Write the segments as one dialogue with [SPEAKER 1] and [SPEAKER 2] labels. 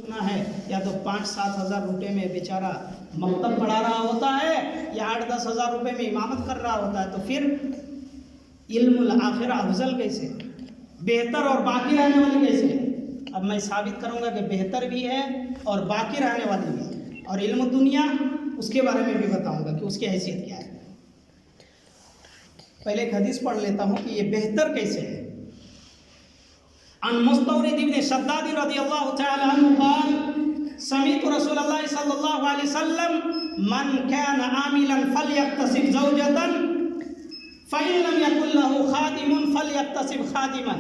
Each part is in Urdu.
[SPEAKER 1] سیکھنا ہے یا تو 5-7 ہزار روپے میں بیچارہ مکتب پڑھا رہا ہوتا ہے یا 8-10 ہزار روپے میں امامت کر رہا ہوتا ہے، تو پھر علم الآخرہ افضل کیسے، بہتر اور باقی رہنے والی کیسے؟ اب میں ثابت کروں گا کہ بہتر بھی ہے اور باقی رہنے والی بھی ہے، اور علم دنیا اس کے بارے میں بھی بتاؤں گا کہ اس کی حیثیت کیا ہے۔ پہلے ایک حدیث پڑھ لیتا ہوں کہ یہ بہتر کیسے ہے۔ عن مستورد بن شداد رضی اللہ تعالی عنہ قال سمعت رسول اللہ صلی اللہ علیہ وسلم من كان عاملا فليكتسب زوجة فإن لم يكن له خادم فليكتسب خادما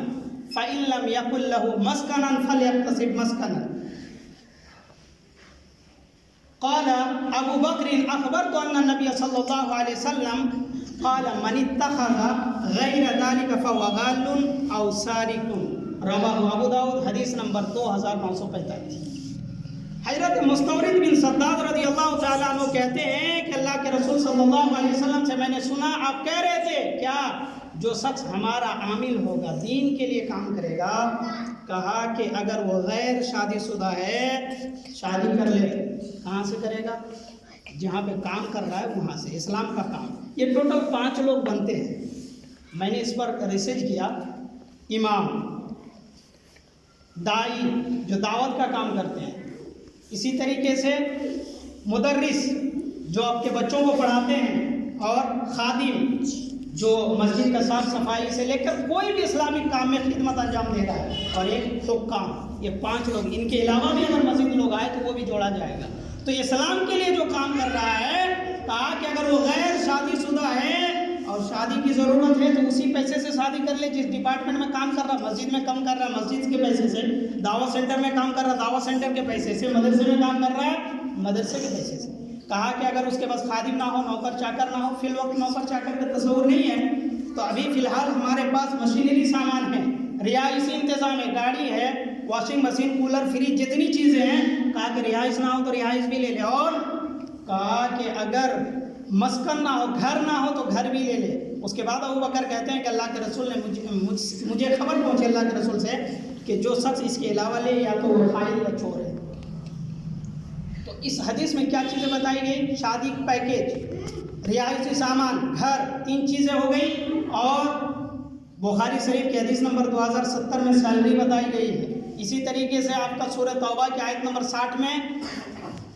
[SPEAKER 1] فإن لم يكن له مسكنا فليكتسب مسكنا قال ابو بکر اخبرت ان النبي صلی اللہ علیہ وسلم قال من اتخذ غیر ذلك فهو غال او سارق، رواہ ابو داؤد، حدیث نمبر 2945۔ حضرت مستورد بن شداد رضی اللہ تعالیٰ عنہ کہتے ہیں کہ اللہ کے رسول صلی اللہ علیہ وسلم سے میں نے سنا آپ کہہ رہے تھے کیا، جو شخص ہمارا عامل ہوگا، دین کے لیے کام کرے گا، کہا کہ اگر وہ غیر شادی شدہ ہے شادی کر لے، کہاں سے کرے گا؟ جہاں پہ کام کر رہا ہے وہاں سے، اسلام کا کام۔ یہ ٹوٹل 5 لوگ بنتے ہیں، میں نے اس پر ریسرچ کیا۔ امام، دائی جو دعوت کا کام کرتے ہیں، اسی طریقے سے مدرس جو آپ کے بچوں کو پڑھاتے ہیں، اور خادم جو مسجد کا صاف صفائی سے لے کر کوئی بھی اسلامی کام میں خدمت انجام دے رہا ہے، اور ایک حکام۔ یہ 5 لوگ، ان کے علاوہ بھی اگر مسجد لوگ آئے تو وہ بھی جوڑا جائے گا۔ تو اسلام کے لیے جو کام کر رہا ہے، کہا کہ اگر وہ غیر شادی شدہ ہے اور شادی کی ضرورت ہے تو اسی پیسے سے شادی کر لے، جس ڈپارٹمنٹ میں کام کر رہا، مسجد میں کام کر رہا مسجد کے پیسے سے، دعوت سینٹر میں کام کر رہا دعوت سینٹر کے پیسے سے، مدرسے میں کام کر رہا ہے مدرسے کے پیسے سے۔ کہا کہ اگر اس کے پاس خادم نہ ہو، نوکر چاکر نہ ہو، فی الوقت نوکر چاکر کا تصور نہیں ہے، تو ابھی فی الحال ہمارے پاس مشینری سامان ہے، رہائشی انتظام ہے، گاڑی ہے، واشنگ مشین، کولر، فریج، جتنی چیزیں ہیں، کہا کہ رہائش نہ ہو تو رہائش بھی لے لے، اور کہا کہ اگر مسکن نہ ہو، گھر نہ ہو تو گھر بھی لے لے۔ اس کے بعد ابو بکر کہتے ہیں کہ اللہ کے رسول نے مجھے خبر پہنچی اللہ کے رسول سے کہ جو شخص اس کے علاوہ لے یا تو وہ خائن یا چور ہے۔ تو اس حدیث میں کیا چیزیں بتائی گئی؟ شادی پیکیج، رہائشی سامان، گھر، 3 چیزیں ہو گئی، اور بخاری شریف کی حدیث نمبر 2070 میں سیلری بتائی گئی ہے۔ اسی طریقے سے آپ کا سورہ توبہ کی آیت نمبر 60 میں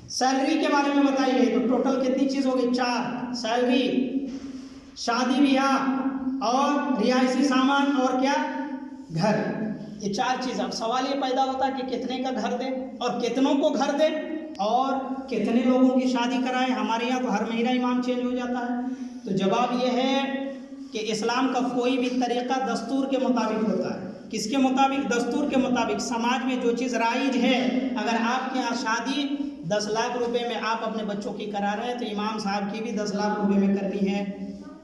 [SPEAKER 1] سیلری کے بارے میں بتائی گئی۔ تو ٹوٹل کتنی چیز ہو گئی؟ 4، سیلری، شادی بیاہ، اور رہائشی سامان، اور کیا؟ گھر۔ یہ 4 چیز۔ اب سوال یہ پیدا ہوتا ہے کہ کتنے کا گھر دے، اور کتنوں کو گھر دے، اور کتنے لوگوں کی شادی کرائے؟ ہمارے یہاں تو ہر مہینہ امام چینج ہو جاتا ہے۔ تو جواب یہ ہے کہ اسلام کا کوئی بھی طریقہ دستور کے مطابق ہوتا ہے۔ کس کے مطابق؟ دستور کے مطابق۔ سماج میں جو چیز رائج ہے، اگر آپ کے یہاں شادی 10 لاکھ روپے میں آپ اپنے بچوں کی کرا رہے ہیں تو امام صاحب کی بھی 10 لاکھ روپے میں کرنی ہے۔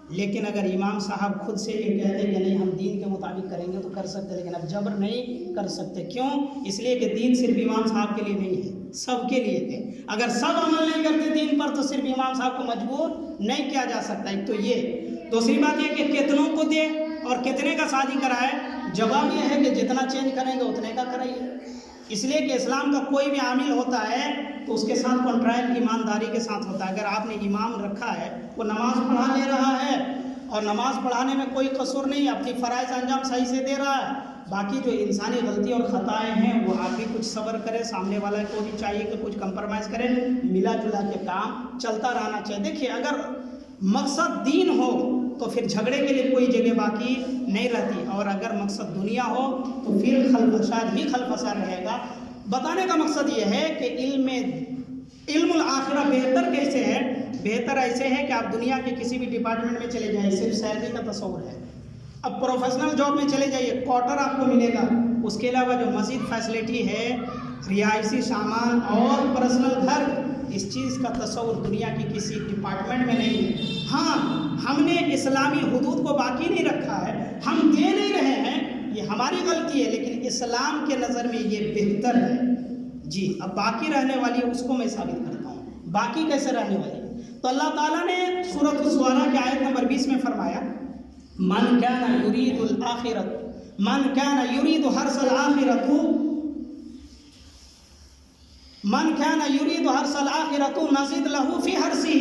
[SPEAKER 1] لیکن اگر امام صاحب خود سے یہ کہہ دیں کہ نہیں ہم دین کے مطابق کریں گے تو کر سکتے، لیکن اب جبر نہیں کر سکتے۔ کیوں؟ اس لیے کہ دین صرف امام صاحب کے لیے نہیں ہے، سب کے لیے ہے۔ اگر سب عمل نہیں کرتے دین پر تو صرف امام صاحب کو مجبور نہیں کیا جا سکتا۔ ایک تو یہ، دوسری بات یہ کہ کتنوں کو دے اور کتنے کا شادی کرائے؟ جواب یہ ہے کہ جتنا چینج کریں گے اتنے کا کرائیے۔ اس لیے کہ اسلام کا کوئی بھی عامل ہوتا ہے تو اس کے ساتھ کانٹریکٹ ایمانداری کے ساتھ ہوتا ہے۔ اگر آپ نے امام رکھا ہے، وہ نماز پڑھا لے رہا ہے اور نماز پڑھانے میں کوئی قصور نہیں، اپنی فرائض انجام صحیح سے دے رہا ہے، باقی جو انسانی غلطی اور خطائیں ہیں وہ آپ بھی کچھ صبر کرے، سامنے والا کو بھی چاہیے کہ کچھ کمپرومائز کرے، ملا جلا کے کام چلتا رہنا چاہیے۔ دیکھیے اگر مقصد دین ہو تو پھر جھگڑے کے لیے کوئی جگہ باقی نہیں رہتی، اور اگر مقصد دنیا ہو تو پھر خلفشار ہی خلفشار رہے گا۔ بتانے کا مقصد یہ ہے کہ علم الآخرہ بہتر کیسے ہے؟ بہتر ایسے ہے کہ آپ دنیا کے کسی بھی ڈپارٹمنٹ میں چلے جائیں، صرف سیلری کا تصور ہے۔ اب پروفیشنل جاب میں چلے جائیے، کوارٹر آپ کو ملے گا، اس کے علاوہ جو مزید فیسلٹی ہے، رہائشی سامان اور پرسنل گھر، اس چیز کا تصور دنیا کی کسی ڈپارٹمنٹ میں نہیں ہے۔ ہاں، ہم نے اسلامی حدود کو باقی نہیں رکھا ہے، ہم دے نہیں رہے ہیں، یہ ہماری غلطی ہے، لیکن اسلام کے نظر میں یہ بہتر ہے۔ جی، اب باقی رہنے والی ہے اس کو میں ثابت کرتا ہوں، باقی کیسے رہنے والی ہے؟ تو اللہ تعالیٰ نے سورۃ الشعراء کی آیت نمبر 20 میں فرمایا من کان یرید الآخرۃ من کان یرید حرث الآخرۃ من کان یرید حرث الآخرۃ نزد لہ فی حرثہ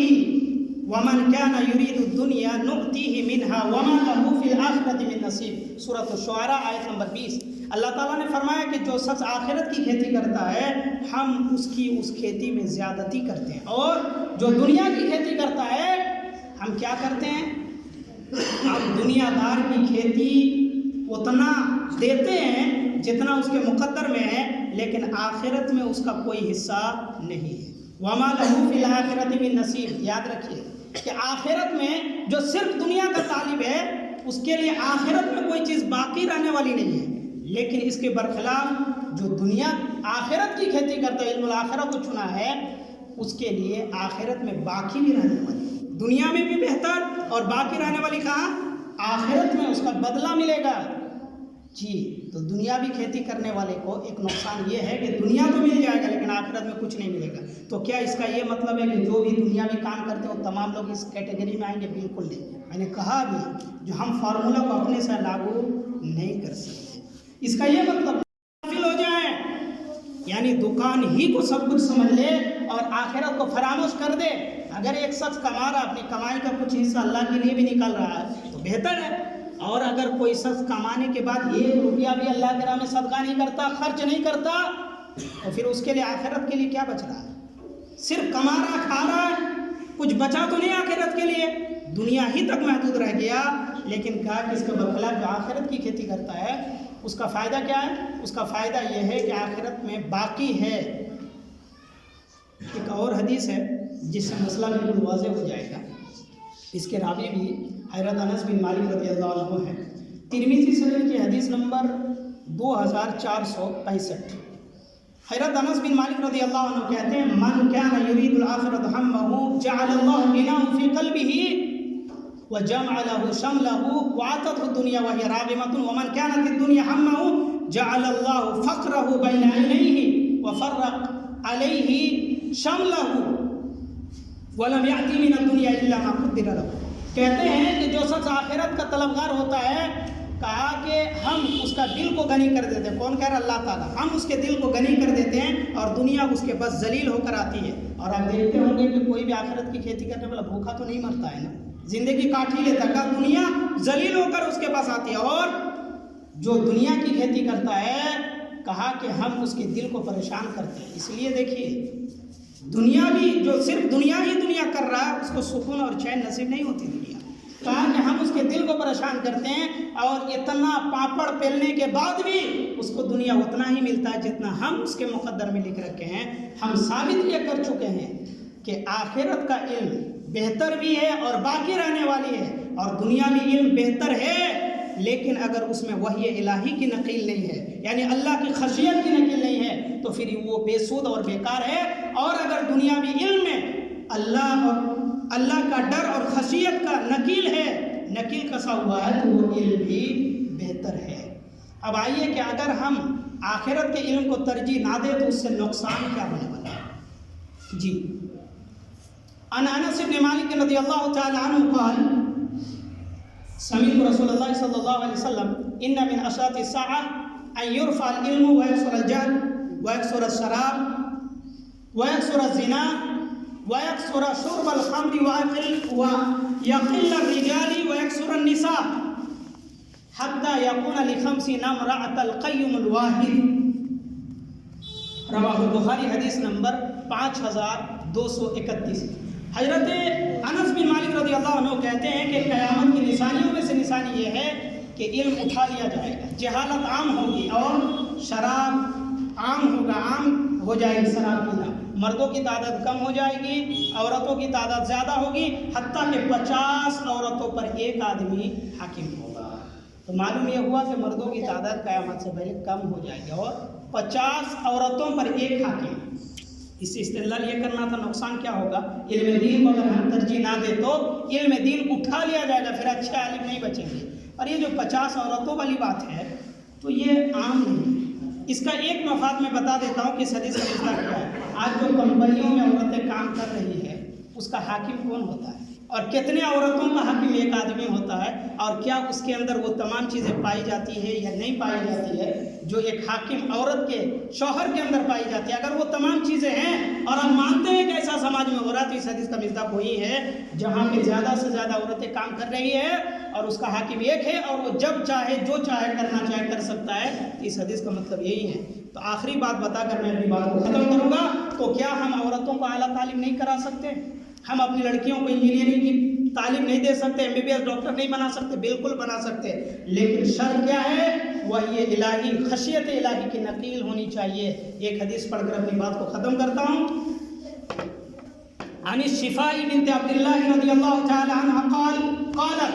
[SPEAKER 1] ومن کان یرید الدنیا نؤتیہ منہا وما لہ فی الآخرۃ من نصیب۔ سورۃ الشعراء آیت نمبر 20۔ اللہ تعالیٰ نے فرمایا کہ جو شخص آخرت کی کھیتی کرتا ہے ہم اس کی اس کھیتی میں زیادتی کرتے ہیں، اور جو دنیا کی کھیتی کرتا ہے ہم کیا کرتے ہیں؟ ہم دنیا دار کی کھیتی اتنا دیتے ہیں جتنا اس کے مقدر میں ہے، لیکن آخرت میں اس کا کوئی حصہ نہیں ہے۔ وَمَا لَهُ فِي الْآخِرَةِ مِن نَصِيب۔ یاد رکھیے کہ آخرت میں جو صرف دنیا کا طالب ہے اس کے لیے آخرت میں کوئی چیز باقی رہنے والی نہیں ہے، لیکن اس کے برخلاف جو دنیا آخرت کی کھیتی کرتا ہے، علم الآخرہ کو چنا ہے، اس کے لیے آخرت میں باقی بھی رہنے والی، دنیا میں بھی بہتر اور باقی رہنے والی کہاں؟ آخرت میں اس کا بدلہ ملے گا۔ جی تو دنیاوی کھیتی کرنے والے کو ایک نقصان یہ ہے کہ دنیا تو مل جائے گا لیکن آخرت میں کچھ نہیں ملے گا۔ تو کیا اس کا یہ مطلب ہے کہ جو بھی دنیاوی کام کرتے ہیں وہ تمام لوگ اس کیٹیگری میں آئیں گے؟ بالکل نہیں۔ میں نے کہا بھی جو ہم فارمولہ کو اپنے سے لاگو نہیں کر سکتے، اس کا یہ مطلب حاصل ہو جائے یعنی دکان ہی کو سب کچھ سمجھ لے اور آخرت کو فراموش کر دے۔ اگر ایک شخص کما رہا اپنی کمائی کا کچھ حصہ اللہ کے لیے بھی نکال رہا ہے تو بہتر ہے، اور اگر کوئی شخص کمانے کے بعد 1 روپیہ بھی اللہ کے راہ میں صدقہ نہیں کرتا، خرچ نہیں کرتا، تو پھر اس کے لیے آخرت کے لیے کیا بچ رہا ہے؟ صرف کما رہا کھا رہا ہے، کچھ بچا تو نہیں آخرت کے لیے، دنیا ہی تک محدود رہ گیا۔ لیکن کہا کہ اس کے برخلاف جو آخرت کی کھیتی کرتا ہے اس کا فائدہ کیا ہے؟ اس کا فائدہ یہ ہے کہ آخرت میں باقی ہے۔ ایک اور حدیث ہے جس سے مسئلہ بالکل واضح ہو جائے گا، اس کے راوی بھی حضرت انس بن مالک رضی اللہ عنہ ہے، ترمذی شریف کی حدیث نمبر 2465۔ حضرت انس بن مالک رضی اللہ عنہ کہتے ہیں من کان یرید الآخرۃ ہمہ جعل اللہ غناہ فی قلبہ وجمع له شمله وعطته الدنيا وهي راغمة ومن كانت الدنيا همه جعل الله فقره بين عينيه وفرق عليه شمله ولم يأتي من الدنيا إلا ما قدر له۔ کہتے ہیں کہ جو شخص آخرت کا طلبگار ہوتا ہے، کہا کہ ہم اس کا دل کو غنی کر دیتے ہیں۔ کون کہہ رہا؟ اللہ تعالیٰ۔ ہم اس کے دل کو غنی کر دیتے ہیں اور دنیا اس کے بس ذلیل ہو کر آتی ہے۔ اور آپ دیکھتے ہوں گے کہ کوئی بھی آخرت کی کھیتی کرنے والا بھوکا تو نہیں مرتا ہے نا، زندگی کاٹ ہی لیتا ہے، دنیا ذلیل ہو کر اس کے پاس آتی ہے۔ اور جو دنیا کی کھیتی کرتا ہے، کہا کہ ہم اس کے دل کو پریشان کرتے ہیں۔ اس لیے دیکھیے دنیا بھی جو صرف دنیا ہی دنیا کر رہا ہے اس کو سکون اور چین نصیب نہیں ہوتی دنیا۔ کہا کہ ہم اس کے دل کو پریشان کرتے ہیں اور اتنا پاپڑ پھیلنے کے بعد بھی اس کو دنیا اتنا ہی ملتا ہے جتنا ہم اس کے مقدر میں لکھ رکھے ہیں۔ ہم ثابت یہ کر چکے ہیں کہ آخرت کا علم بہتر بھی ہے اور باقی رہنے والی ہے، اور دنیاوی علم بہتر ہے لیکن اگر اس میں وحی الہی کی نقل نہیں ہے، یعنی اللہ کی خشیت کی نقل نہیں ہے، تو پھر وہ بے سود اور بیکار ہے۔ اور اگر دنیاوی علم میں اللہ کا ڈر اور خشیت کا نقل ہے، نقل کسا ہوا ہے، تو وہ علم بھی بہتر ہے۔ اب آئیے کہ اگر ہم آخرت کے علم کو ترجیح نہ دیں تو اس سے نقصان کیا ہونے والا ہے؟ جی عن انس بن مالک رضی اللہ تعالی عنہ قال سمعت رسول اللہ صلی اللہ علیہ وسلم ان من اشراط الساعة ان يرفع العلم ويكثر الجهل ويكثر الشراب ويكثر الزنا ويكثر شرب الخمر ويقل الرجال ويكثر النساء حتى يكون ل50 امرأة القيم الواحد۔ رواہ البخاری، حدیث نمبر 5231۔ حضرت انس بن مالک رضی اللہ عنہ کہتے ہیں کہ قیامت کی نشانیوں میں سے نشانی یہ ہے کہ علم اٹھا لیا جائے گا، جہالت عام ہوگی اور شراب عام ہوگا، عام ہو جائے گی شراب پینا، مردوں کی تعداد کم ہو جائے گی، عورتوں کی تعداد زیادہ ہوگی، حتیٰ کہ 50 عورتوں پر ایک آدمی حاکم ہوگا۔ تو معلوم یہ ہوا کہ مردوں کی تعداد قیامت سے پہلے کم ہو جائے گی اور 50 عورتوں پر ایک حاکم۔ اس سے استدلال یہ کرنا تھا نقصان کیا ہوگا؟ علم دین کو اگر ہم ترجیح نہ دیں تو علم دین اٹھا لیا جائے گا، پھر اچھے عالم نہیں بچیں گے۔ اور یہ جو 50 عورتوں والی بات ہے تو یہ عام نہیں ہے، اس کا ایک مفاد میں بتا دیتا ہوں کہ اس حدیث کا مطلب کیا ہے۔ آج جو کمپنیوں میں عورتیں کام کر رہی ہے اس کا حاکم کون ہوتا ہے، اور کتنے عورتوں کا حاکم ایک آدمی ہوتا ہے، اور کیا اس کے اندر وہ تمام چیزیں پائی جاتی ہے یا نہیں پائی جاتی ہے جو ایک حاکم عورت کے شوہر کے اندر پائی جاتی ہے۔ اگر وہ تمام چیزیں اور ہم مانتے ہیں کہ ایسا سماج میں ہو رہا ہے، تو اس حدیث کا مصداق وہی ہے جہاں پہ زیادہ سے زیادہ عورتیں کام کر رہی ہے اور اس کا حاکم ایک ہے اور وہ جب چاہے جو چاہے کرنا چاہے کر سکتا ہے، تو اس حدیث کا مطلب یہی ہے۔ تو آخری بات بتا کر میں اپنی بات کو ختم کروں گا، تو کیا ہم عورتوں کو اعلیٰ تعلیم نہیں کرا سکتے؟ ہم اپنی لڑکیوں کو انجینئرنگ کی تعلیم نہیں دے سکتے، MBBS ڈاکٹر نہیں بنا سکتے؟ بالکل بنا سکتے، لیکن شرط کیا ہے؟ وہ یہ الہی خشیت الہی کی نقیل ہونی چاہیے۔ ایک حدیث پڑھ کر اپنی بات کو ختم کرتا ہوں۔ عن الشفاء بنت عبد الله رضی اللہ تعالی عنہ قالت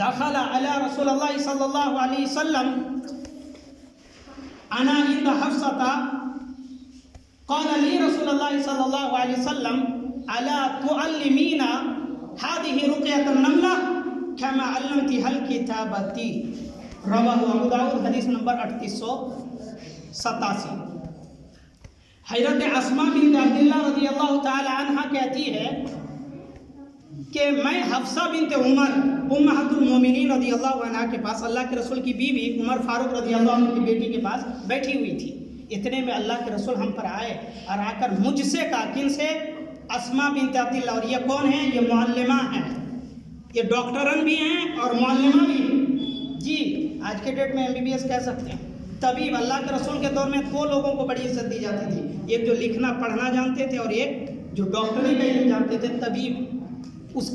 [SPEAKER 1] دخل على رسول الله صلی اللہ علیہ وسلم انا عند حفصة قال لي رسول الله صلی اللہ علیہ وسلم الا تعلمين هذه رقية النملة كما علمتها الكتابة، رواہ ابو داؤد، حدیث نمبر 3887۔ حضرت اسماء بنت عبداللہ رضی اللہ تعالی عنہ کہتی ہے کہ میں حفصہ بنت عمر امہات المومنین رضی اللہ عنہ کے پاس، اللہ کے رسول کی بیوی عمر فاروق رضی اللہ عنہ کی بیٹی کے پاس بیٹھی ہوئی تھی۔ اتنے میں اللہ کے رسول ہم پر آئے اور آ کر مجھ سے کہا، کن سے؟ اسماء بنت عبداللہ، اور یہ کون ہیں؟ یہ معلمہ ہیں، یہ ڈاکٹرن بھی ہیں اور معلمہ بھی ہیں جی۔ آج کے ڈیٹ میں MBBS کہہ سکتے ہیں۔ طبیب، اللہ کے رسول کے دور میں دو لوگوں کو بڑی عزت دی جاتی تھی، ایک جو لکھنا پڑھنا جانتے تھے اور ایک جو ڈاکٹری کا علم جانتے تھے، طبیب۔ اس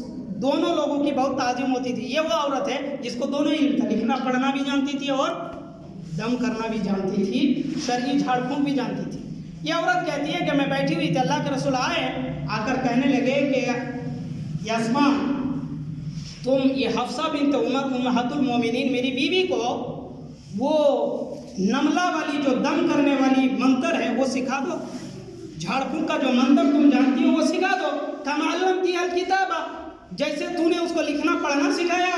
[SPEAKER 1] دونوں لوگوں کی بہت تعظیم ہوتی تھی۔ یہ وہ عورت ہے جس کو دونوں علم تھا، لکھنا پڑھنا بھی جانتی تھی اور دم کرنا بھی جانتی تھی، شرعی جھاڑ پھونک بھی جانتی تھی۔ یہ عورت کہتی ہے کہ میں بیٹھی ہوئی تھی، اللہ کے رسول آئے، آ کر کہنے لگے کہ یا اسماء، تم یہ حفصہ بنت عمر امہات المومنین میری بیوی کو وہ نملہ والی جو دم کرنے والی منتر ہے وہ سکھا دو، جھاڑ پھونک کا جو منتر تم جانتی ہو وہ سکھا دو، کما علمتها الکتابہ، جیسے تو نے اس کو لکھنا پڑھنا سکھایا ہے۔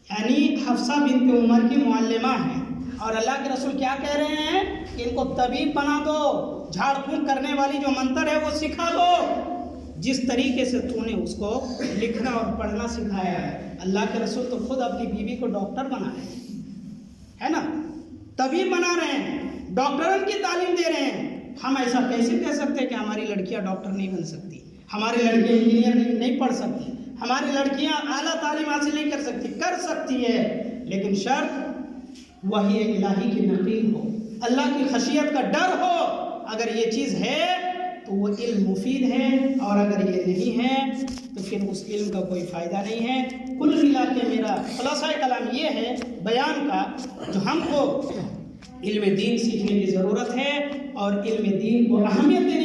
[SPEAKER 1] یعنی حفصہ بنت عمر کی معلمہ ہیں اور اللہ کے رسول کیا کہہ رہے ہیں کہ ان کو طبیب بنا دو، جھاڑ پھونک کرنے والی جو منتر ہے وہ سکھا دو، جس طریقے سے تو نے اس کو لکھنا اور پڑھنا سکھایا ہے۔ اللہ کے رسول تو خود اپنی بیوی کو ڈاکٹر بنا رہے ہیں، ہے نا، طبیب بنا رہے ہیں، ڈاکٹرن کی تعلیم دے رہے ہیں۔ ہم ایسا کیسے کہہ سکتے ہیں کہ ہماری لڑکیاں ڈاکٹر نہیں بن سکتی، ہماری لڑکیاں انجینئر نہیں پڑھ سکتی، ہماری لڑکیاں اعلیٰ تعلیم حاصل نہیں کر سکتی ہے، لیکن شرط وحی الہی کی نقیل ہو، اللہ کی خشیت کا ڈر ہو۔ اگر یہ چیز ہے تو وہ علم مفید ہے، اور اگر یہ نہیں ہے تو پھر اس علم کا کوئی فائدہ نہیں ہے۔ کل ملا کے میرا خلاصہ کلام یہ ہے بیان کا، جو ہم کو علم دین سیکھنے کی ضرورت ہے اور علم دین کو اہمیت دینے